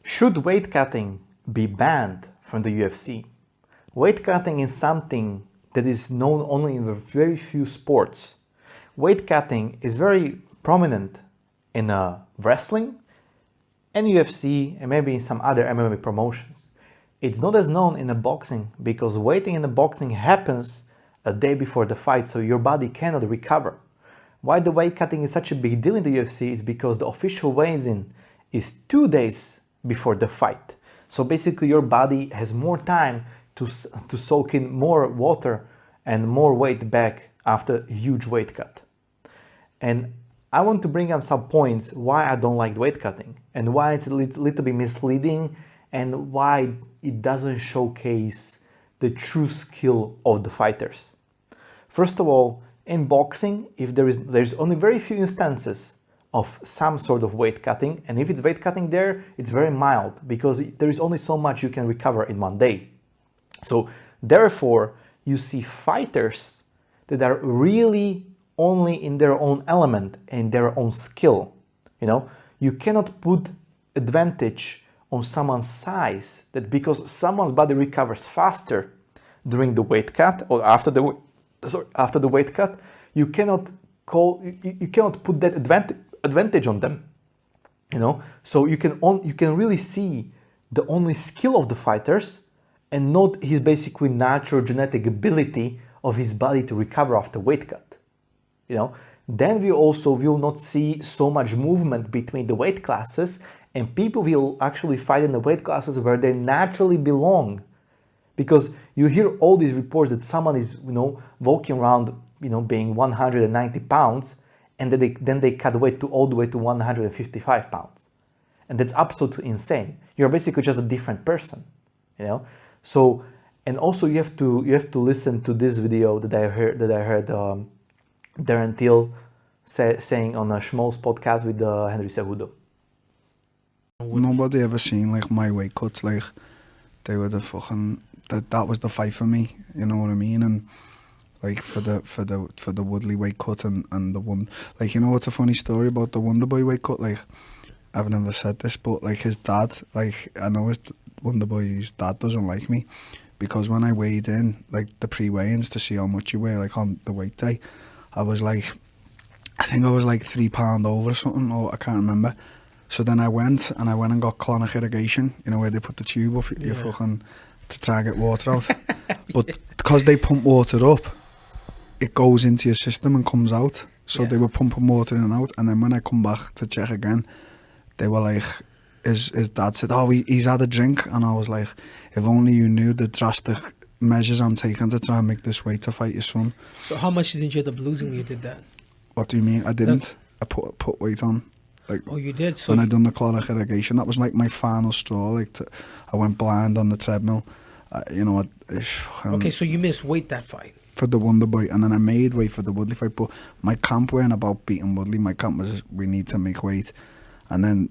Should weight cutting be banned from the UFC? Weight cutting is something that is known only in very few sports. Weight cutting is very prominent in wrestling and UFC and maybe in some other MMA promotions. It's not as known in the boxing because weighting in the boxing happens a day before the fight, so your body cannot recover. Why the weight cutting is such a big deal in the UFC is because the official weigh-in is 2 days before the fight. So basically your body has more time to soak in more water and more weight back after a huge weight cut. And I want to bring up some points why I don't like weight cutting and why it's a little bit misleading and why it doesn't showcase the true skill of the fighters. First of all, in boxing, if there's only very few instances of some sort of weight cutting, and if it's weight cutting there, it's very mild because there is only so much you can recover in one day. So therefore, you see fighters that are really only in their own element and their own skill. You cannot put advantage on someone's size that because someone's body recovers faster during the weight cut or after the weight cut, you cannot put that advantage on them. So you can really see the only skill of the fighters and not his basically natural genetic ability of his body to recover after weight cut. Then we also will not see so much movement between the weight classes, and people will actually fight in the weight classes where they naturally belong. Because you hear all these reports that someone is, walking around, being 190 pounds, and then they cut weight all the way to 155 pounds. And that's absolutely insane. You're basically just a different person, So, and also you have to listen to this video that I heard Darren Till saying on a Schmoes podcast with Henry Cejudo. Nobody ever seen like my weight cuts. Like they were the fucking that was the fight for me. You know what I mean? And like for the Woodley weight cut and the one, like, it's a funny story about the Wonderboy weight cut. Like I've never said this, but like his dad, like I know his Wonderboy's dad doesn't like me because when I weighed in, like the pre-weigh-ins to see how much you weigh, like on the weight day, I think I was like 3 pounds over or something, or I can't remember. So then I went and got colonic irrigation, where they put the tube up your fucking to try and get water out. But because they pump water up, it goes into your system and comes out. So they were pumping water in and out, and then when I come back to check again, they were like, his dad said, "Oh, he's had a drink," and I was like, "If only you knew the drastic measures I'm taking to try and make this weight to fight your son." So how much did you end up losing when you did that? What do you mean? I didn't. I put weight on. Like, oh, you did? So when I done the colonic irrigation, that was like my final straw. I went blind on the treadmill. Okay, so you missed weight that fight? For the Wonderboy, and then I made weight for the Woodley fight, but my camp weren't about beating Woodley. My camp was, we need to make weight. And then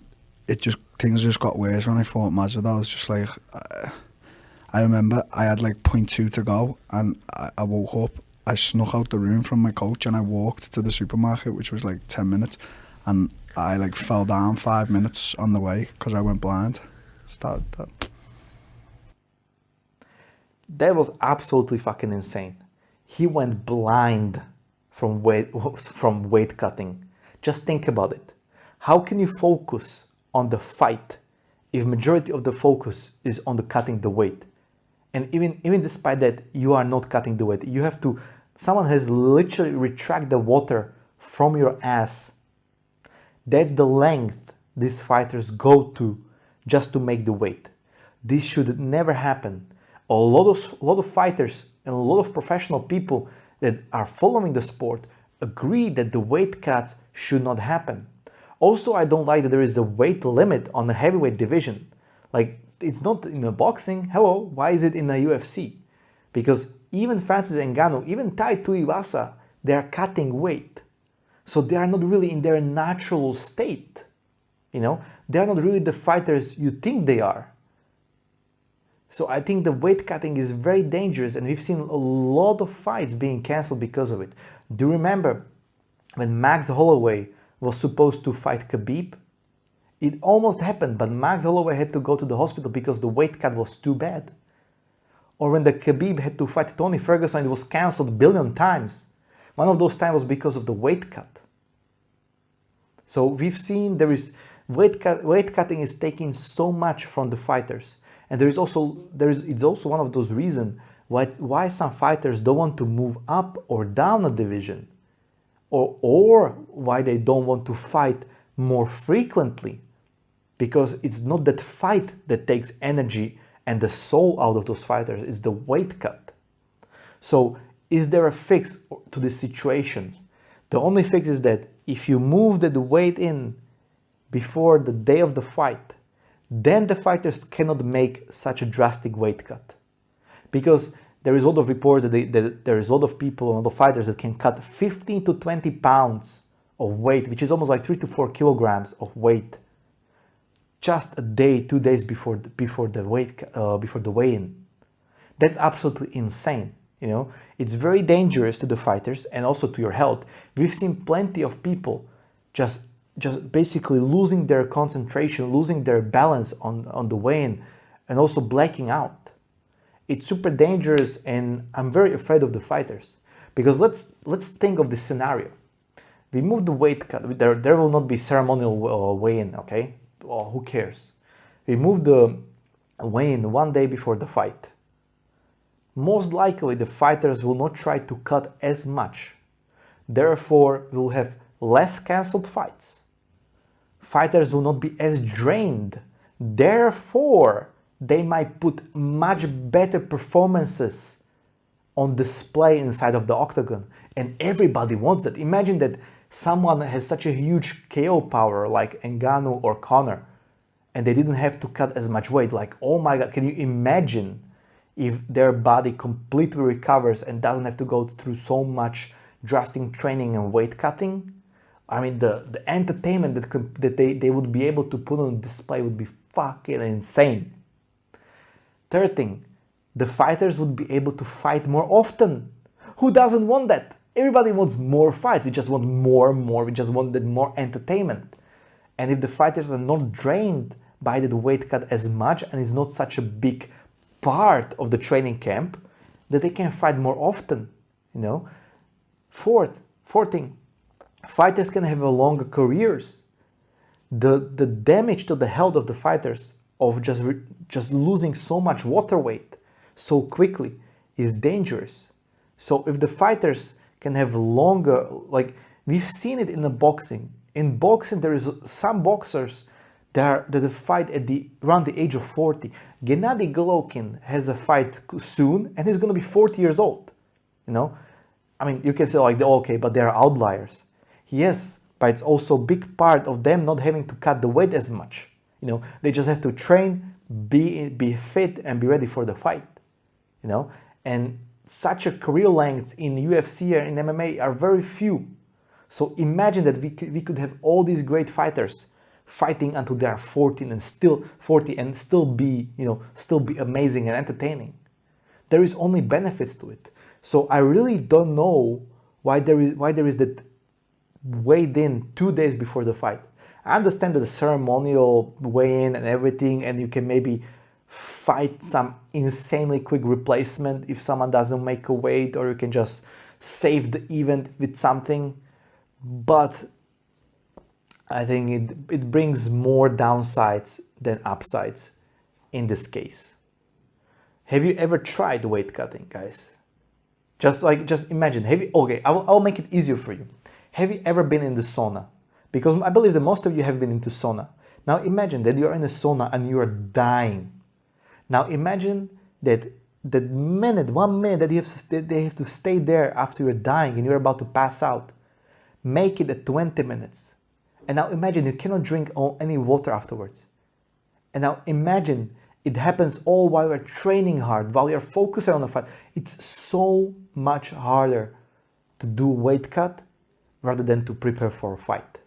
things just got worse when I fought Masvidal. I was just like, I remember I had like 0.2 to go, and I woke up, I snuck out the room from my coach and I walked to the supermarket, which was like 10 minutes, and I like fell down 5 minutes on the way because I went blind. That was absolutely fucking insane. He went blind from weight cutting. Just think about it. How can you focus on the fight if majority of the focus is on the cutting the weight? And even despite that, you are not cutting the weight. Someone has literally retracted the water from your ass. That's the length these fighters go to just to make the weight. This should never happen. A lot of fighters and a lot of professional people that are following the sport agree that the weight cuts should not happen. Also, I don't like that there is a weight limit on the heavyweight division. Like, it's not in a boxing. Hello, why is it in the UFC? Because even Francis Ngannou, even Tai Tuivasa, they are cutting weight. So they are not really in their natural state. They are not really the fighters you think they are. So I think the weight cutting is very dangerous, and we've seen a lot of fights being cancelled because of it. Do you remember when Max Holloway was supposed to fight Khabib It almost happened, but Max Holloway had to go to the hospital because the weight cut was too bad. Or when the Khabib had to fight Tony Ferguson, it was cancelled a billion times. One of those times was because of the weight cut. So we've seen there is weight cutting is taking so much from the fighters. And it's also one of those reasons why some fighters don't want to move up or down a division, or why they don't want to fight more frequently, because it's not that fight that takes energy and the soul out of those fighters, it's the weight cut. So is there a fix to this situation? The only fix is that if you move the weight in before the day of the fight, then the fighters cannot make such a drastic weight cut. Because there is a lot of reports that there is a lot of people, a lot of fighters that can cut 15 to 20 pounds of weight, which is almost like 3 to 4 kilograms of weight, just a day, 2 days before the weigh-in. That's absolutely insane. It's very dangerous to the fighters and also to your health. We've seen plenty of people just basically losing their concentration, losing their balance on the weigh-in, and also blacking out. It's super dangerous, and I'm very afraid of the fighters, because let's think of this scenario. We move the weight cut. There will not be ceremonial weigh-in, okay? Well, who cares? We move the weigh-in 1 day before the fight. Most likely the fighters will not try to cut as much. Therefore, we'll have less cancelled fights. Fighters will not be as drained. Therefore, they might put much better performances on display inside of the octagon. And everybody wants that. Imagine that someone has such a huge KO power like Ngannou or Conor, and they didn't have to cut as much weight. Like, oh my God, can you imagine if their body completely recovers and doesn't have to go through so much drastic training and weight cutting? I mean, the entertainment that they would be able to put on display would be fucking insane. Third thing, the fighters would be able to fight more often. Who doesn't want that? Everybody wants more fights. We just want more. We just want that more entertainment. And if the fighters are not drained by the weight cut as much, and it's not such a big part of the training camp, that they can fight more often. Fourth thing, fighters can have a longer careers. The damage to the health of the fighters of just losing so much water weight so quickly is dangerous. So if the fighters can have longer, like we've seen it in the boxing. In boxing, there is some boxers that fight around the age of 40. Gennady Golovkin has a fight soon, and he's going to be 40 years old. I mean, you can say like, okay, but they are outliers. Yes, but it's also a big part of them not having to cut the weight as much. They just have to train, be fit, and be ready for the fight. And such a career lengths in UFC or in MMA are very few. So imagine that we could have all these great fighters fighting until they are 40 and still be amazing and entertaining. There is only benefits to it. So I really don't know why there is that weighed in 2 days before the fight. I understand that the ceremonial weigh-in and everything, and you can maybe fight some insanely quick replacement if someone doesn't make a weight, or you can just save the event with something. But I think it brings more downsides than upsides in this case. Have you ever tried weight cutting, guys? Just imagine. I'll make it easier for you. Have you ever been in the sauna? Because I believe that most of you have been into sauna. Now imagine that you're in a sauna and you are dying. Now imagine that 1 minute that they have to stay there after you're dying and you're about to pass out. Make it at 20 minutes. And now imagine you cannot drink any water afterwards. And now imagine it happens all while you're training hard, while you're focusing on the fight. It's so much harder to do weight cut rather than to prepare for a fight.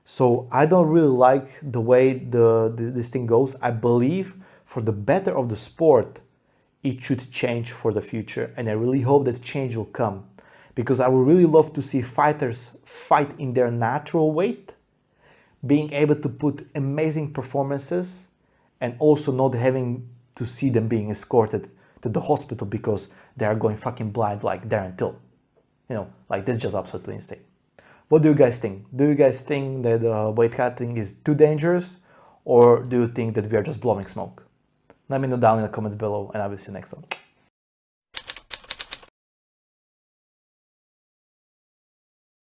So I don't really like the way this thing goes. I believe for the better of the sport, it should change for the future. And I really hope that change will come, because I would really love to see fighters fight in their natural weight, being able to put amazing performances and also not having to see them being escorted to the hospital because they are going fucking blind like Darren Till. You know, like that's just absolutely insane. What do you guys think? Do you guys think that weight cutting is too dangerous, or do you think that we are just blowing smoke? Let me know down in the comments below, and I will see you next one.